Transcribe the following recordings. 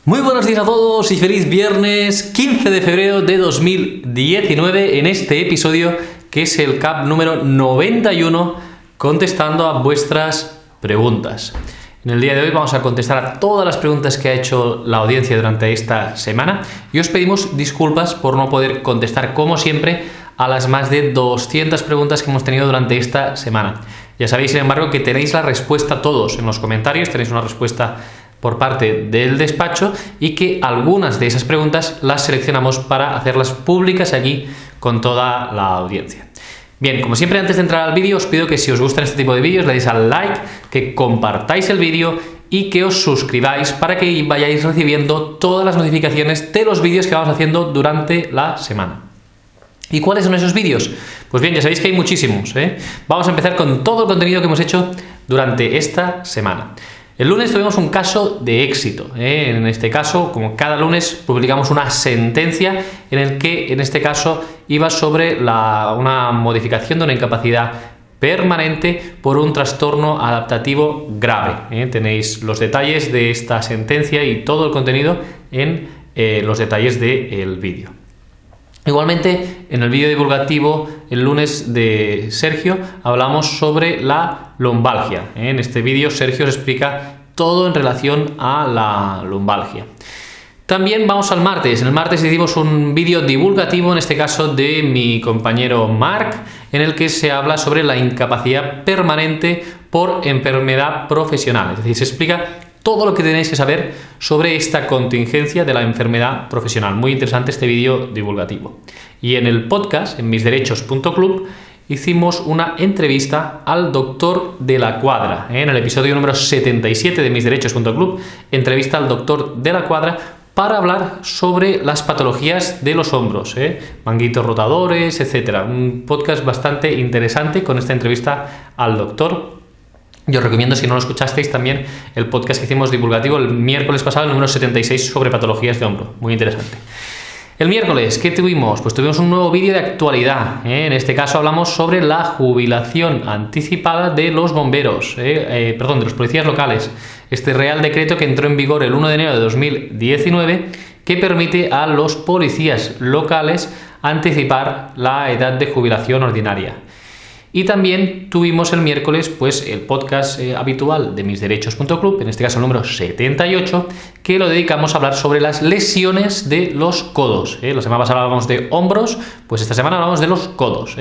Muy buenos días a todos y feliz viernes 15 de febrero de 2019 en este episodio que es el CAP número 91 contestando a vuestras preguntas. En el día de hoy vamos a contestar a todas las preguntas que ha hecho la audiencia durante esta semana y os pedimos disculpas por no poder contestar como siempre a las más de 200 preguntas que hemos tenido durante esta semana. Ya sabéis, sin embargo, que tenéis la respuesta todos en los comentarios, tenéis una respuesta por parte del despacho y que algunas de esas preguntas las seleccionamos para hacerlas públicas aquí con toda la audiencia. Bien, como siempre, antes de entrar al vídeo os pido que si os gustan este tipo de vídeos le deis al like, que compartáis el vídeo y que os suscribáis para que vayáis recibiendo todas las notificaciones de los vídeos que vamos haciendo durante la semana. ¿Y cuáles son esos vídeos? Pues bien, ya sabéis que hay muchísimos, ¿eh? Vamos a empezar con todo el contenido que hemos hecho durante esta semana. El lunes tuvimos un caso de éxito, ¿eh? En este caso, como cada lunes, publicamos una sentencia en el que, en este caso, iba sobre una modificación de una incapacidad permanente por un trastorno adaptativo grave, ¿eh? Tenéis los detalles de esta sentencia y todo el contenido en los detalles del vídeo. Igualmente, en el vídeo divulgativo el lunes de Sergio hablamos sobre la lumbalgia. En este vídeo Sergio os explica todo en relación a la lumbalgia. También vamos al martes. En el martes hicimos un vídeo divulgativo, en este caso de mi compañero Marc, en el que se habla sobre la incapacidad permanente por enfermedad profesional. Es decir, se explica todo lo que tenéis que saber sobre esta contingencia de la enfermedad profesional. Muy interesante este vídeo divulgativo. Y en el podcast, en misderechos.club, hicimos una entrevista al doctor de la Cuadra. En el episodio número 77 de misderechos.club, entrevista al doctor de la Cuadra para hablar sobre las patologías de los hombros, manguitos rotadores, etc. Un podcast bastante interesante con esta entrevista al doctor. Yo os recomiendo, si no lo escuchasteis, también el podcast que hicimos divulgativo el miércoles pasado, el número 76, sobre patologías de hombro. Muy interesante. El miércoles, ¿qué tuvimos? Pues tuvimos un nuevo vídeo de actualidad. En este caso hablamos sobre la jubilación anticipada de los bomberos, de los policías locales. Este Real Decreto que entró en vigor el 1 de enero de 2019, que permite a los policías locales anticipar la edad de jubilación ordinaria. Y también tuvimos el miércoles pues el podcast habitual de misderechos.club, en este caso el número 78, que lo dedicamos a hablar sobre las lesiones de los codos. La semana pasada hablábamos de hombros, pues esta semana hablamos de los codos.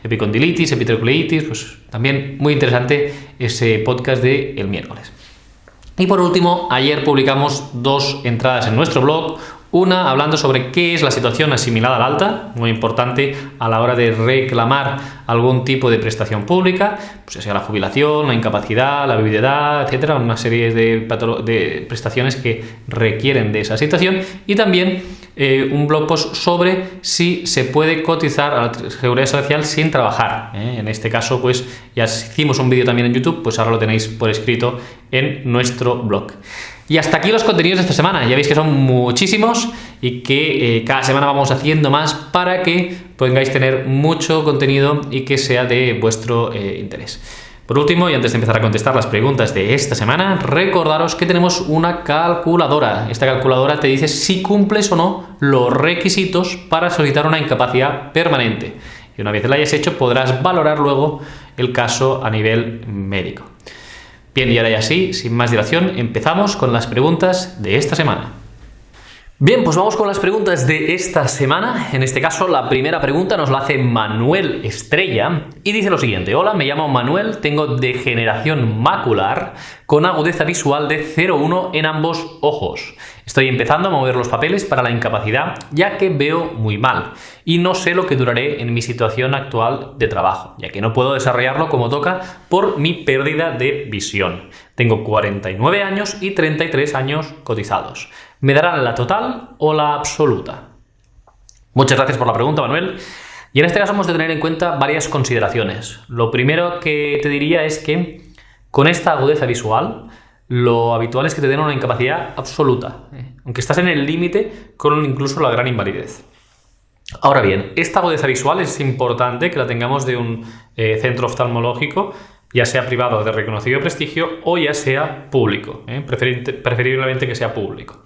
Epicondilitis, epitrocoleitis, pues también muy interesante ese podcast del miércoles. Y por último, ayer publicamos dos entradas en nuestro blog. Una hablando sobre qué es la situación asimilada al alta, muy importante a la hora de reclamar algún tipo de prestación pública, pues ya sea la jubilación, la incapacidad, la viudedad, etcétera, una serie de prestaciones que requieren de esa situación. Y también un blog post sobre si se puede cotizar a la Seguridad Social sin trabajar. En este caso, pues ya hicimos un vídeo también en YouTube, pues ahora lo tenéis por escrito en nuestro blog. Y hasta aquí los contenidos de esta semana. Ya veis que son muchísimos y que cada semana vamos haciendo más para que podáis tener mucho contenido y que sea de vuestro interés. Por último, y antes de empezar a contestar las preguntas de esta semana, recordaros que tenemos una calculadora. Esta calculadora te dice si cumples o no los requisitos para solicitar una incapacidad permanente. Y una vez la hayas hecho, podrás valorar luego el caso a nivel médico. Bien, y ahora ya sí, sin más dilación, empezamos con las preguntas de esta semana. Bien, pues vamos con las preguntas de esta semana. En este caso, la primera pregunta nos la hace Manuel Estrella y dice lo siguiente. Hola, me llamo Manuel, tengo degeneración macular con agudeza visual de 0,1 en ambos ojos. Estoy empezando a mover los papeles para la incapacidad, ya que veo muy mal y no sé lo que duraré en mi situación actual de trabajo, ya que no puedo desarrollarlo como toca por mi pérdida de visión. Tengo 49 años y 33 años cotizados. ¿Me darán la total o la absoluta? Muchas gracias por la pregunta, Manuel. Y en este caso hemos de tener en cuenta varias consideraciones. Lo primero que te diría es que con esta agudeza visual, lo habitual es que te den una incapacidad absoluta, aunque estás en el límite con incluso la gran invalidez. Ahora bien, esta agudeza visual es importante que la tengamos de un centro oftalmológico, ya sea privado de reconocido prestigio o ya sea público, preferiblemente que sea público.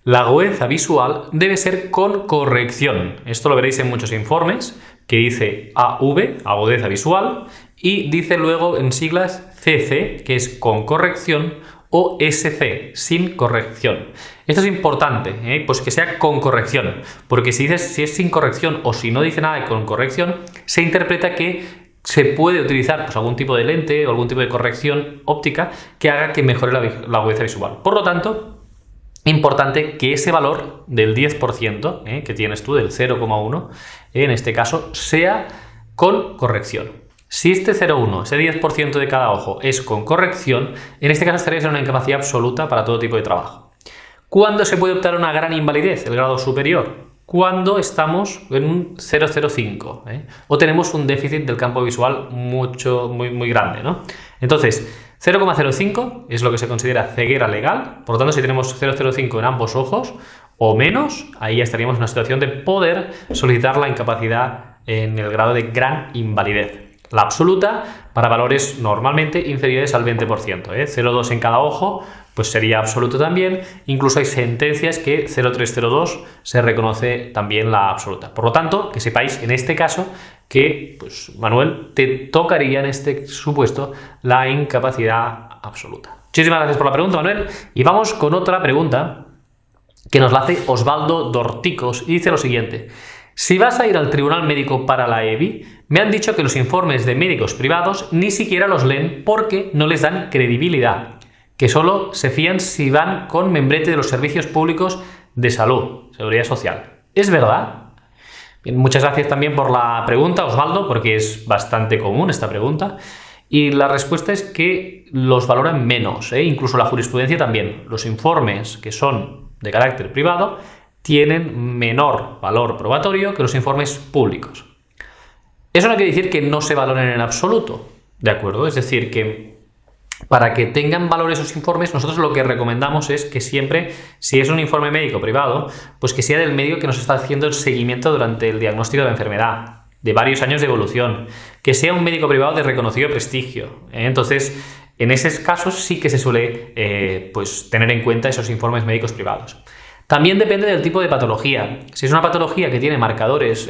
La agudeza visual debe ser con corrección. Esto lo veréis en muchos informes, que dice AV, agudeza visual, y dice luego en siglas CC, que es con corrección, o SC, sin corrección. Esto es importante, pues que sea con corrección, porque si es sin corrección o si no dice nada de con corrección, se interpreta que se puede utilizar pues, algún tipo de lente o algún tipo de corrección óptica que haga que mejore la agudeza visual. Por lo tanto, importante que ese valor del 10% que tienes tú, del 0,1, en este caso, sea con corrección. Si este 0,1, ese 10% de cada ojo es con corrección, en este caso estarías en una incapacidad absoluta para todo tipo de trabajo. ¿Cuándo se puede optar a una gran invalidez, el grado superior? Cuando estamos en un 0,05 o tenemos un déficit del campo visual muy grande, ¿no? Entonces, 0,05 es lo que se considera ceguera legal. Por lo tanto, si tenemos 0,05 en ambos ojos o menos, ahí ya estaríamos en una situación de poder solicitar la incapacidad en el grado de gran invalidez. La absoluta para valores normalmente inferiores al 20%. 0,2 en cada ojo pues sería absoluto también. Incluso hay sentencias que 0,302 se reconoce también la absoluta. Por lo tanto, que sepáis en este caso que, pues, Manuel, te tocaría en este supuesto la incapacidad absoluta. Muchísimas gracias por la pregunta, Manuel. Y vamos con otra pregunta que nos la hace Osvaldo Dorticos y dice lo siguiente. Si vas a ir al tribunal médico para la EBI, me han dicho que los informes de médicos privados ni siquiera los leen porque no les dan credibilidad, que solo se fían si van con membrete de los servicios públicos de salud, seguridad social. ¿Es verdad? Bien, muchas gracias también por la pregunta, Osvaldo, porque es bastante común esta pregunta. Y la respuesta es que los valoran menos, incluso la jurisprudencia también. Los informes que son de carácter privado tienen menor valor probatorio que los informes públicos. Eso no quiere decir que no se valoren en absoluto, ¿de acuerdo? Es decir, que para que tengan valor esos informes, nosotros lo que recomendamos es que siempre, si es un informe médico privado, pues que sea del médico que nos está haciendo el seguimiento durante el diagnóstico de la enfermedad, de varios años de evolución, que sea un médico privado de reconocido prestigio. Entonces, en esos casos sí que se suele pues, tener en cuenta esos informes médicos privados. También depende del tipo de patología. Si es una patología que tiene marcadores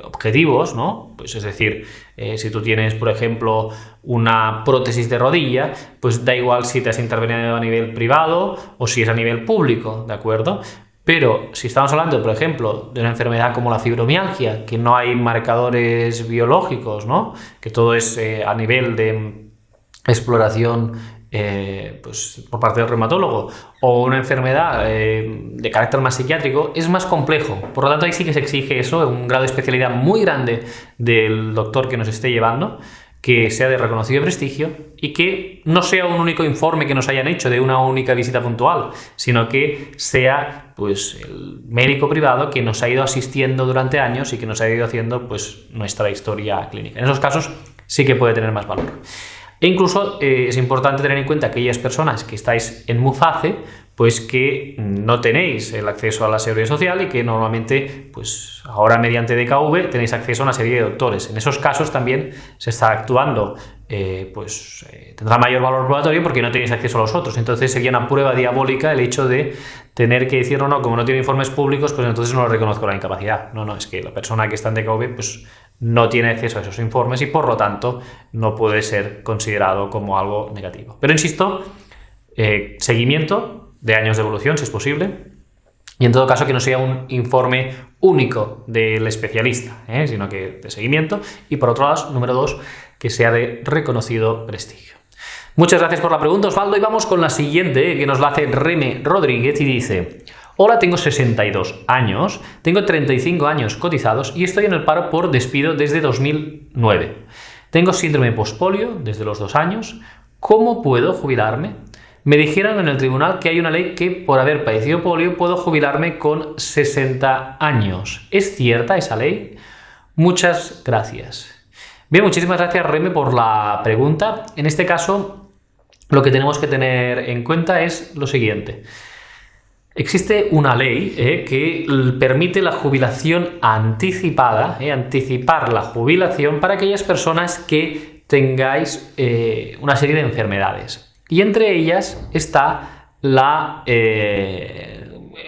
objetivos, ¿no? Pues es decir, si tú tienes, por ejemplo, una prótesis de rodilla, pues da igual si te has intervenido a nivel privado o si es a nivel público, ¿de acuerdo? Pero si estamos hablando, por ejemplo, de una enfermedad como la fibromialgia, que no hay marcadores biológicos, ¿no? Que todo es a nivel de exploración pues por parte del reumatólogo, o una enfermedad de carácter más psiquiátrico, es más complejo. Por lo tanto, ahí sí que se exige eso, un grado de especialidad muy grande del doctor que nos esté llevando, que sea de reconocido prestigio y que no sea un único informe que nos hayan hecho de una única visita puntual, sino que sea pues el médico privado que nos ha ido asistiendo durante años y que nos ha ido haciendo pues nuestra historia clínica. En esos casos sí que puede tener más valor. E incluso es importante tener en cuenta aquellas personas que estáis en MUFACE, pues que no tenéis el acceso a la seguridad social y que normalmente, pues ahora mediante DKV tenéis acceso a una serie de doctores. En esos casos también se está actuando, tendrá mayor valor probatorio porque no tenéis acceso a los otros. Entonces sería una prueba diabólica el hecho de tener que decir, no, como no tiene informes públicos, pues entonces no le reconozco la incapacidad. No, es que la persona que está en DKV, pues no tiene acceso a esos informes y por lo tanto no puede ser considerado como algo negativo. Pero insisto, seguimiento de años de evolución si es posible y en todo caso que no sea un informe único del especialista, sino que de seguimiento y por otro lado, número 2, que sea de reconocido prestigio. Muchas gracias por la pregunta, Osvaldo, y vamos con la siguiente que nos la hace Reme Rodríguez y dice: hola, tengo 62 años, tengo 35 años cotizados y estoy en el paro por despido desde 2009. Tengo síndrome pospolio desde los 2 años. ¿Cómo puedo jubilarme? Me dijeron en el tribunal que hay una ley que por haber padecido polio puedo jubilarme con 60 años. ¿Es cierta esa ley? Muchas gracias. Bien, muchísimas gracias, Reme, por la pregunta. En este caso, lo que tenemos que tener en cuenta es lo siguiente. Existe una ley que permite la jubilación anticipada, anticipar la jubilación para aquellas personas que tengáis una serie de enfermedades. Y entre ellas está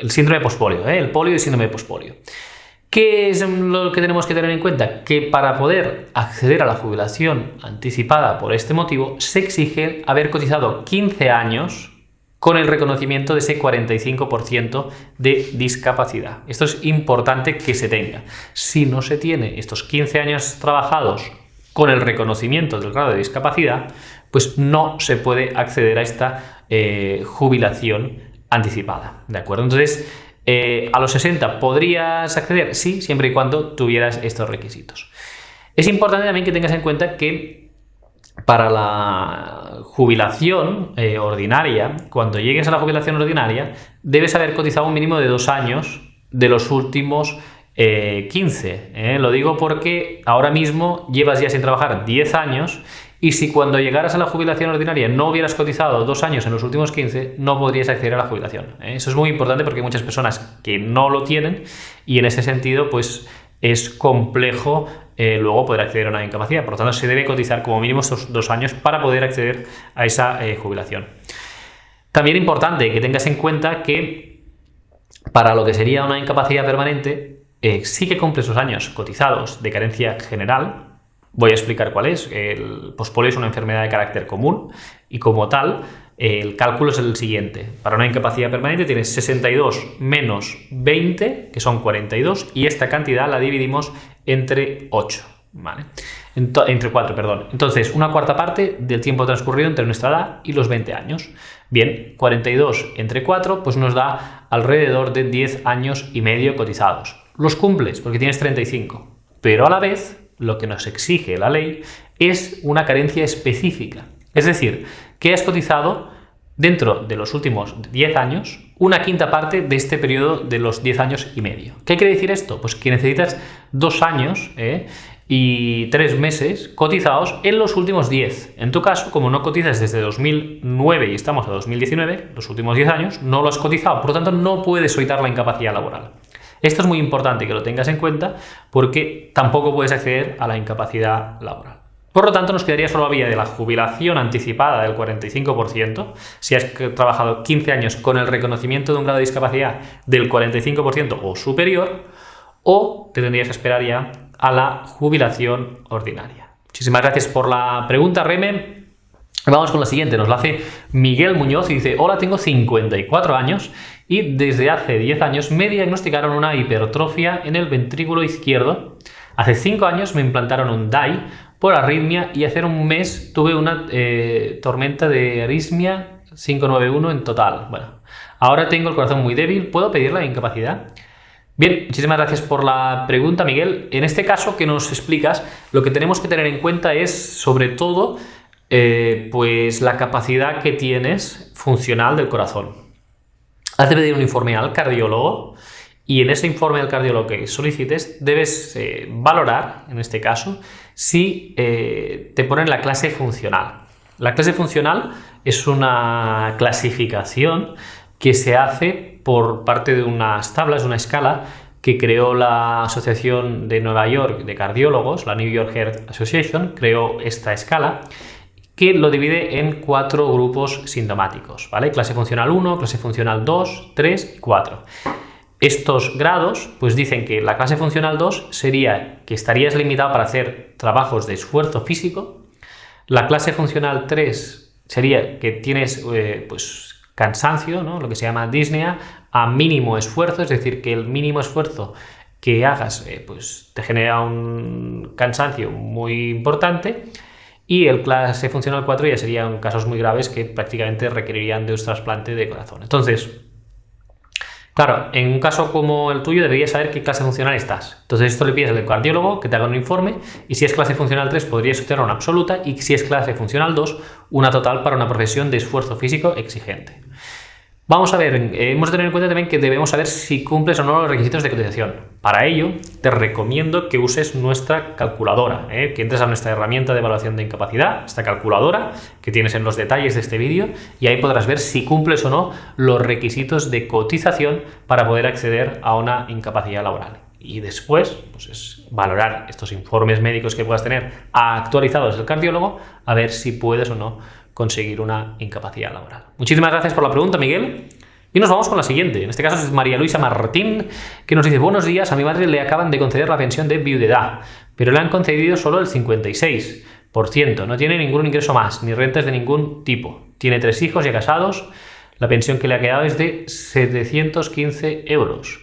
el síndrome pospolio, el polio y síndrome pospolio. ¿Qué es lo que tenemos que tener en cuenta? Que para poder acceder a la jubilación anticipada por este motivo, se exige haber cotizado 15 años con el reconocimiento de ese 45% de discapacidad. Esto es importante que se tenga. Si no se tiene estos 15 años trabajados con el reconocimiento del grado de discapacidad, pues no se puede acceder a esta jubilación anticipada, ¿de acuerdo? Entonces, a los 60 podrías acceder, sí, siempre y cuando tuvieras estos requisitos. Es importante también que tengas en cuenta que para la jubilación ordinaria, cuando llegues a la jubilación ordinaria, debes haber cotizado un mínimo de 2 años de los últimos 15. Lo digo porque ahora mismo llevas ya sin trabajar 10 años y si cuando llegaras a la jubilación ordinaria no hubieras cotizado 2 años en los últimos 15, no podrías acceder a la jubilación. Eso es muy importante porque hay muchas personas que no lo tienen y en ese sentido pues es complejo luego poder acceder a una incapacidad. Por lo tanto, se debe cotizar como mínimo estos 2 años para poder acceder a esa jubilación. También importante que tengas en cuenta que para lo que sería una incapacidad permanente, sí que cumple esos años cotizados de carencia general. Voy a explicar cuál es. El pospolio es una enfermedad de carácter común y como tal, el cálculo es el siguiente. Para una incapacidad permanente tienes 62 menos 20, que son 42, y esta cantidad la dividimos entre 8, ¿vale? Entre 4, perdón. Entonces, una cuarta parte del tiempo transcurrido entre nuestra edad y los 20 años. Bien, 42 entre 4 pues nos da alrededor de 10 años y medio cotizados. Los cumples porque tienes 35, pero a la vez lo que nos exige la ley es una carencia específica. Es decir, que has cotizado dentro de los últimos 10 años una quinta parte de este periodo de los 10 años y medio. ¿Qué quiere decir esto? Pues que necesitas 2 años y 3 meses cotizados en los últimos 10. En tu caso, como no cotizas desde 2009 y estamos a 2019, los últimos 10 años, no lo has cotizado, por lo tanto no puedes solicitar la incapacidad laboral. Esto es muy importante que lo tengas en cuenta porque tampoco puedes acceder a la incapacidad laboral. Por lo tanto, nos quedaría solo la vía de la jubilación anticipada del 45%, si has trabajado 15 años con el reconocimiento de un grado de discapacidad del 45% o superior, o te tendrías que esperar ya a la jubilación ordinaria. Muchísimas gracias por la pregunta, Reme. Vamos con la siguiente, nos la hace Miguel Muñoz y dice: hola, tengo 54 años y desde hace 10 años me diagnosticaron una hipertrofia en el ventrículo izquierdo. Hace 5 años me implantaron un DAI por arritmia y hace un mes tuve una tormenta de arritmia 591 en total. Bueno, ahora tengo el corazón muy débil, ¿puedo pedir la incapacidad? Bien, muchísimas gracias por la pregunta, Miguel. En este caso que nos explicas, lo que tenemos que tener en cuenta es sobre todo pues la capacidad que tienes funcional del corazón. Has de pedir un informe al cardiólogo y en ese informe del cardiólogo que solicites debes valorar, en este caso, si te ponen la clase funcional. La clase funcional es una clasificación que se hace por parte de unas tablas, una escala que creó la Asociación de Nueva York de Cardiólogos, la New York Heart Association, creó esta escala que lo divide en 4 grupos sintomáticos, ¿vale? Clase funcional 1, clase funcional 2, 3 y 4. Estos grados pues dicen que la clase funcional 2 sería que estarías limitado para hacer trabajos de esfuerzo físico. La clase funcional 3 sería que tienes pues cansancio, ¿no? Lo que se llama disnea, a mínimo esfuerzo, es decir, que el mínimo esfuerzo que hagas pues te genera un cansancio muy importante. Y el clase funcional 4 ya serían casos muy graves que prácticamente requerirían de un trasplante de corazón. Entonces, claro, en un caso como el tuyo deberías saber qué clase funcional estás. Entonces esto le pides al cardiólogo que te haga un informe y si es clase funcional 3 podrías obtener una absoluta y si es clase funcional 2 una total para una profesión de esfuerzo físico exigente. Vamos a ver, hemos de tener en cuenta también que debemos saber si cumples o no los requisitos de cotización. Para ello, te recomiendo que uses nuestra calculadora, que entres a nuestra herramienta de evaluación de incapacidad, esta calculadora que tienes en los detalles de este vídeo, y ahí podrás ver si cumples o no los requisitos de cotización para poder acceder a una incapacidad laboral. Y después, pues es valorar estos informes médicos que puedas tener actualizados del cardiólogo, a ver si puedes o no conseguir una incapacidad laboral. Muchísimas gracias por la pregunta, Miguel. Y nos vamos con la siguiente. En este caso es María Luisa Martín, que nos dice: buenos días, a mi madre le acaban de conceder la pensión de viudedad, pero le han concedido solo el 56%. No tiene ningún ingreso más, ni rentas de ningún tipo. Tiene 3 hijos ya casados. La pensión que le ha quedado es de 715 euros.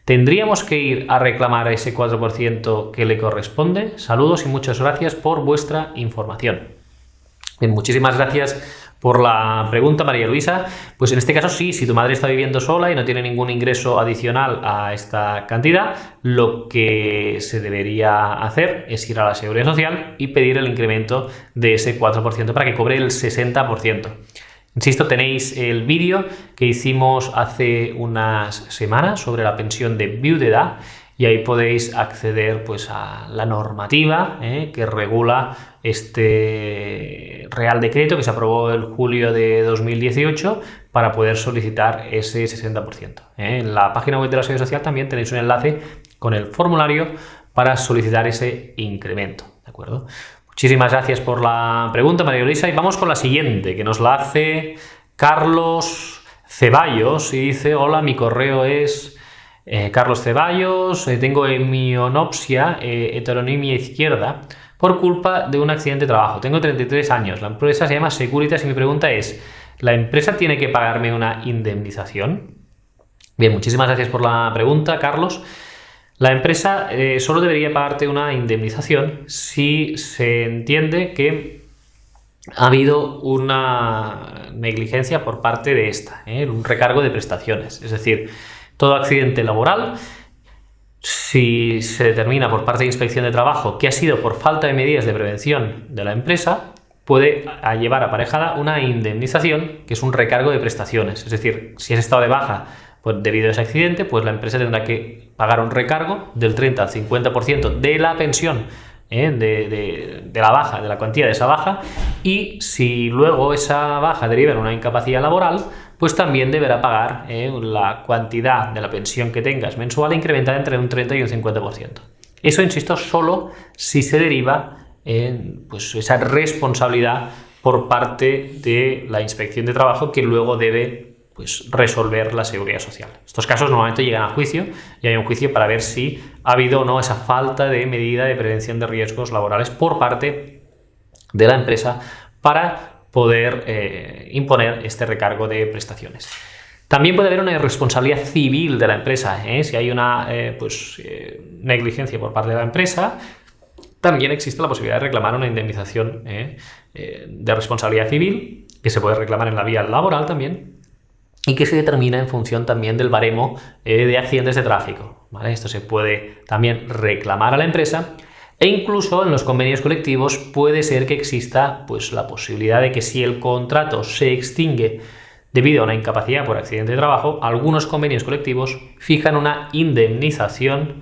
¿Tendríamos que ir a reclamar ese 4% que le corresponde? Saludos y muchas gracias por vuestra información. Bien, muchísimas gracias por la pregunta, María Luisa. Pues en este caso sí, si tu madre está viviendo sola y no tiene ningún ingreso adicional a esta cantidad, lo que se debería hacer es ir a la Seguridad Social y pedir el incremento de ese 4% para que cobre el 60%. Insisto, tenéis el vídeo que hicimos hace unas semanas sobre la pensión de viudedad y ahí podéis acceder pues a la normativa que regula este Real Decreto que se aprobó en julio de 2018 para poder solicitar ese 60%. En la página web de la Seguridad Social también tenéis un enlace con el formulario para solicitar ese incremento, ¿de acuerdo? Muchísimas gracias por la pregunta, María Luisa, y vamos con la siguiente, que nos la hace Carlos Ceballos y dice: hola, mi correo es Carlos Ceballos, tengo hemianopsia, heteroнимia izquierda, por culpa de un accidente de trabajo. Tengo 33 años, la empresa se llama Securitas y mi pregunta es: ¿la empresa tiene que pagarme una indemnización? Bien, muchísimas gracias por la pregunta, Carlos. La empresa solo debería pagarte una indemnización si se entiende que ha habido una negligencia por parte de esta, un recargo de prestaciones. Es decir, todo accidente laboral, si se determina por parte de Inspección de Trabajo que ha sido por falta de medidas de prevención de la empresa, puede llevar aparejada una indemnización, que es un recargo de prestaciones. Es decir, si has estado de baja pues debido a ese accidente, pues la empresa tendrá que pagar un recargo del 30 al 50% de la pensión, de la baja, de la cuantía de esa baja, y si luego esa baja deriva en una incapacidad laboral, pues también deberá pagar la cantidad de la pensión que tengas mensual incrementada entre un 30 y un 50%. Eso, insisto, solo si se deriva pues esa responsabilidad por parte de la Inspección de Trabajo, que luego debe pues resolver la Seguridad Social. Estos casos normalmente llegan a juicio y hay un juicio para ver si ha habido o no esa falta de medida de prevención de riesgos laborales por parte de la empresa para poder imponer este recargo de prestaciones. También puede haber una responsabilidad civil de la empresa, si hay una negligencia por parte de la empresa. También existe la posibilidad de reclamar una indemnización de responsabilidad civil, que se puede reclamar en la vía laboral también, y que se determina en función también del baremo de accidentes de tráfico, ¿vale? Esto se puede también reclamar a la empresa, e incluso en los convenios colectivos puede ser que exista pues la posibilidad de que, si el contrato se extingue debido a una incapacidad por accidente de trabajo, algunos convenios colectivos fijan una indemnización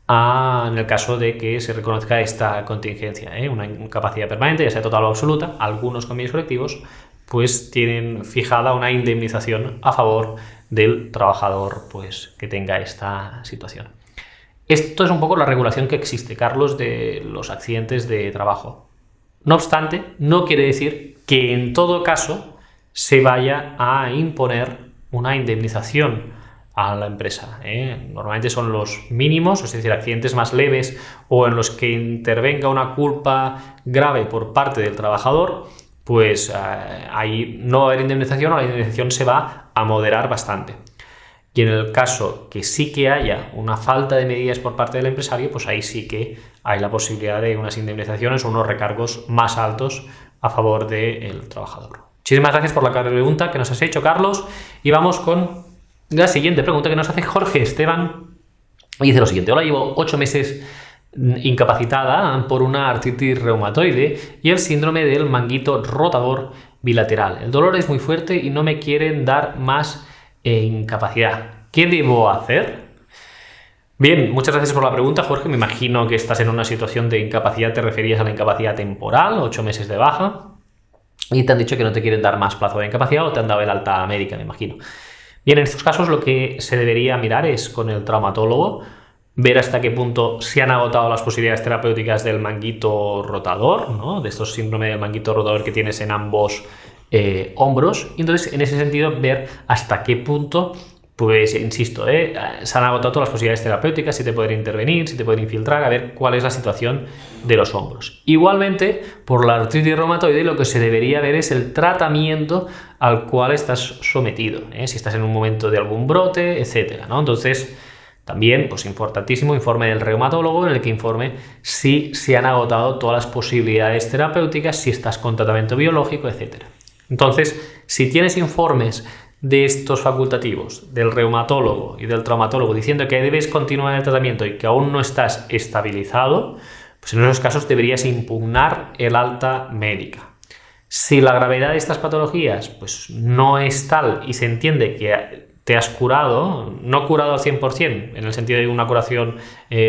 en el caso de que se reconozca esta contingencia, una incapacidad permanente, ya sea total o absoluta. Algunos convenios colectivos pues tienen fijada una indemnización a favor del trabajador pues que tenga esta situación. Esto es un poco la regulación que existe, Carlos, de los accidentes de trabajo. No obstante, no quiere decir que en todo caso se vaya a imponer una indemnización a la empresa. Normalmente son los mínimos, es decir, accidentes más leves o en los que intervenga una culpa grave por parte del trabajador, pues ahí no va a haber indemnización, o la indemnización se va a moderar bastante. Y en el caso que sí que haya una falta de medidas por parte del empresario, pues ahí sí que hay la posibilidad de unas indemnizaciones o unos recargos más altos a favor del trabajador. Muchísimas gracias por la pregunta que nos has hecho, Carlos, y vamos con la siguiente pregunta que nos hace Jorge Esteban, y dice lo siguiente: hola, llevo 8 meses incapacitada por una artritis reumatoide y el síndrome del manguito rotador bilateral. El dolor es muy fuerte y no me quieren dar más incapacidad. ¿Qué debo hacer? Bien, muchas gracias por la pregunta, Jorge. Me imagino que estás en una situación de incapacidad, te referías a la incapacidad temporal, 8 meses de baja, y te han dicho que no te quieren dar más plazo de incapacidad o te han dado el alta médica, me imagino. Bien, en estos casos lo que se debería mirar es con el traumatólogo, ver hasta qué punto se han agotado las posibilidades terapéuticas del manguito rotador, ¿no? De estos síndromes del manguito rotador que tienes en ambos hombros, y entonces en ese sentido ver hasta qué punto, pues insisto, se han agotado todas las posibilidades terapéuticas, si te pueden intervenir, si te pueden infiltrar, a ver cuál es la situación de los hombros. Igualmente, por la artritis reumatoide, lo que se debería ver es el tratamiento al cual estás sometido, si estás en un momento de algún brote, etcétera, ¿no? Entonces, también, pues importantísimo, informe del reumatólogo en el que informe si se han agotado todas las posibilidades terapéuticas, si estás con tratamiento biológico, etcétera. Entonces, si tienes informes de estos facultativos, del reumatólogo y del traumatólogo, diciendo que debes continuar el tratamiento y que aún no estás estabilizado, pues en esos casos deberías impugnar el alta médica. Si la gravedad de estas patologías pues, no es tal y se entiende que te has curado, no curado al 100% en el sentido de una curación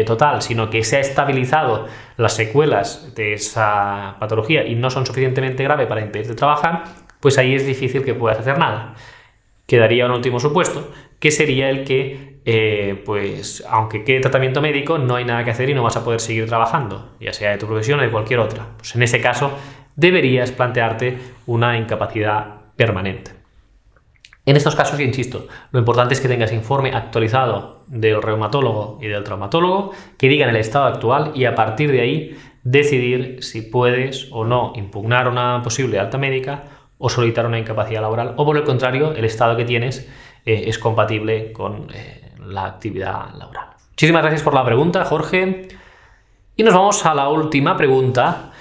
total, sino que se ha estabilizado las secuelas de esa patología y no son suficientemente graves para impedirte trabajar, pues ahí es difícil que puedas hacer nada. Quedaría un último supuesto, que sería el que, pues, aunque quede tratamiento médico, no hay nada que hacer y no vas a poder seguir trabajando, ya sea de tu profesión o de cualquier otra. Pues en ese caso, deberías plantearte una incapacidad permanente. En estos casos, insisto, lo importante es que tengas informe actualizado del reumatólogo y del traumatólogo, que digan el estado actual y a partir de ahí decidir si puedes o no impugnar una posible alta médica o solicitar una incapacidad laboral, o por el contrario, el estado que tienes es compatible con la actividad laboral. Muchísimas gracias por la pregunta, Jorge. Y nos vamos a la última pregunta,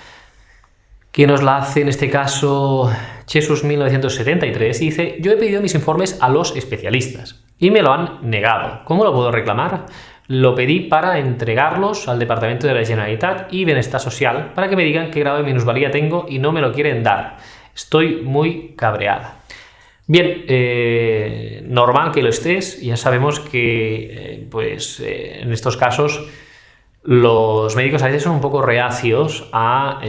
que nos la hace en este caso Jesús1973, y dice: yo he pedido mis informes a los especialistas y me lo han negado. ¿Cómo lo puedo reclamar? Lo pedí para entregarlos al Departamento de la Generalitat y Bienestar Social para que me digan qué grado de minusvalía tengo y no me lo quieren dar. Estoy muy cabreada. Bien, normal que lo estés. Ya sabemos que en estos casos los médicos a veces son un poco reacios a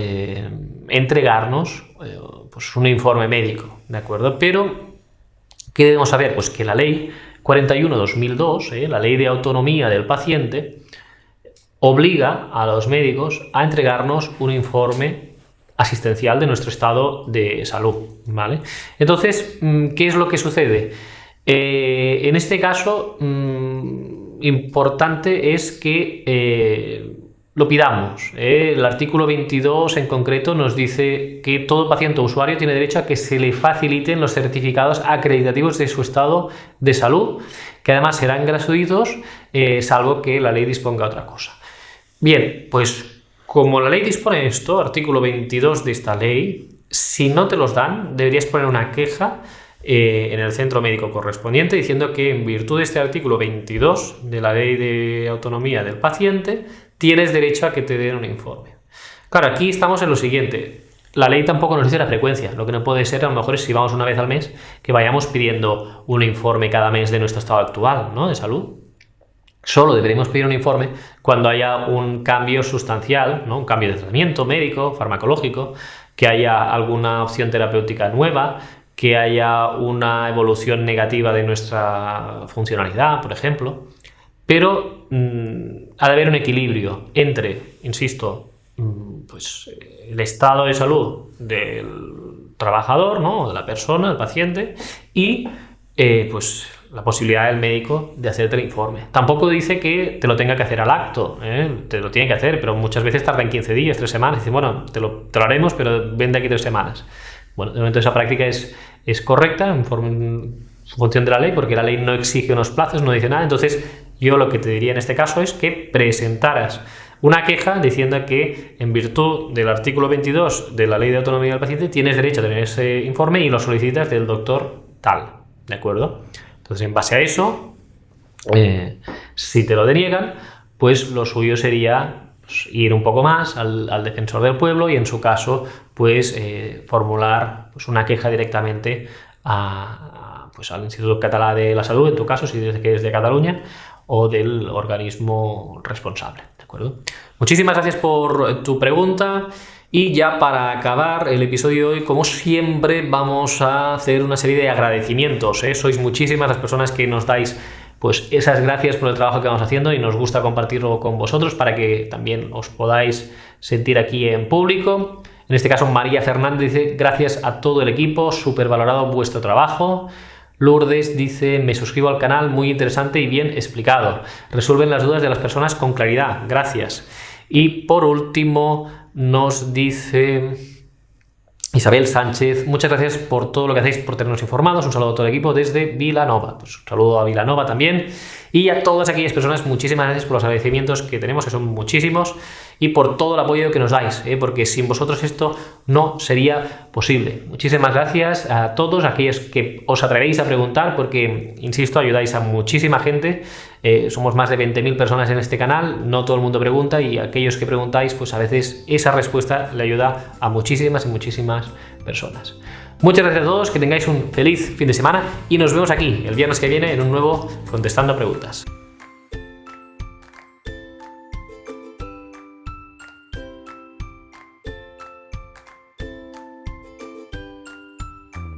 entregarnos pues un informe médico, ¿de acuerdo? Pero, ¿qué debemos saber? Pues que la ley 41/2002, la ley de autonomía del paciente, obliga a los médicos a entregarnos un informe asistencial de nuestro estado de salud, ¿vale? Entonces, ¿qué es lo que sucede? En este caso, importante es que lo pidamos. El artículo 22 en concreto nos dice que todo paciente o usuario tiene derecho a que se le faciliten los certificados acreditativos de su estado de salud, que además serán gratuitos, salvo que la ley disponga otra cosa. Bien, pues como la ley dispone esto, artículo 22 de esta ley, si no te los dan, deberías poner una queja en el centro médico correspondiente diciendo que en virtud de este artículo 22 de la ley de autonomía del paciente tienes derecho a que te den un informe. Claro, aquí estamos en lo siguiente. La ley tampoco nos dice la frecuencia. Lo que no puede ser, a lo mejor, es si vamos una vez al mes, que vayamos pidiendo un informe cada mes de nuestro estado actual, ¿no?, de salud. Solo deberíamos pedir un informe cuando haya un cambio sustancial, ¿no?, un cambio de tratamiento médico, farmacológico, que haya alguna opción terapéutica nueva, que haya una evolución negativa de nuestra funcionalidad, por ejemplo. Pero ha de haber un equilibrio entre, insisto, pues el estado de salud del trabajador, ¿no?, de la persona, del paciente, y pues la posibilidad del médico de hacerte el informe. Tampoco dice que te lo tenga que hacer al acto, te lo tiene que hacer, pero muchas veces tarda en 15 días, 3 semanas. Dice, bueno, te lo haremos, pero ven de aquí 3 semanas. Bueno, de momento esa práctica es correcta en función de la ley, porque la ley no exige unos plazos, no dice nada. Entonces, yo lo que te diría en este caso es que presentaras una queja diciendo que en virtud del artículo 22 de la ley de autonomía del paciente tienes derecho a tener ese informe y lo solicitas del doctor tal, ¿de acuerdo? Entonces, en base a eso, si te lo deniegan, pues lo suyo sería ir un poco más al defensor del pueblo y, en su caso, pues formular pues una queja directamente pues al Instituto Català de la Salud, en tu caso, si dices que es de Cataluña, o del organismo responsable, ¿de acuerdo? Muchísimas gracias por tu pregunta. Y ya para acabar el episodio de hoy, como siempre, vamos a hacer una serie de agradecimientos, Sois muchísimas las personas que nos dais pues esas gracias por el trabajo que vamos haciendo y nos gusta compartirlo con vosotros para que también os podáis sentir aquí en público. En este caso, María Fernández dice: gracias a todo el equipo, súper valorado vuestro trabajo. Lourdes dice: me suscribo al canal, muy interesante y bien explicado. Resuelven las dudas de las personas con claridad, gracias. Y por último nos dice Isabel Sánchez: muchas gracias por todo lo que hacéis, por tenernos informados. Un saludo a todo el equipo desde Vilanova. Pues un saludo a Vilanova también. Y a todas aquellas personas, muchísimas gracias por los agradecimientos que tenemos, que son muchísimos, y por todo el apoyo que nos dais, porque sin vosotros esto no sería posible. Muchísimas gracias a todos aquellos que os atrevéis a preguntar, porque, insisto, ayudáis a muchísima gente. Somos más de 20.000 personas en este canal, no todo el mundo pregunta, y aquellos que preguntáis, pues a veces esa respuesta le ayuda a muchísimas y muchísimas personas. Muchas gracias a todos, que tengáis un feliz fin de semana y nos vemos aquí el viernes que viene en un nuevo Contestando Preguntas.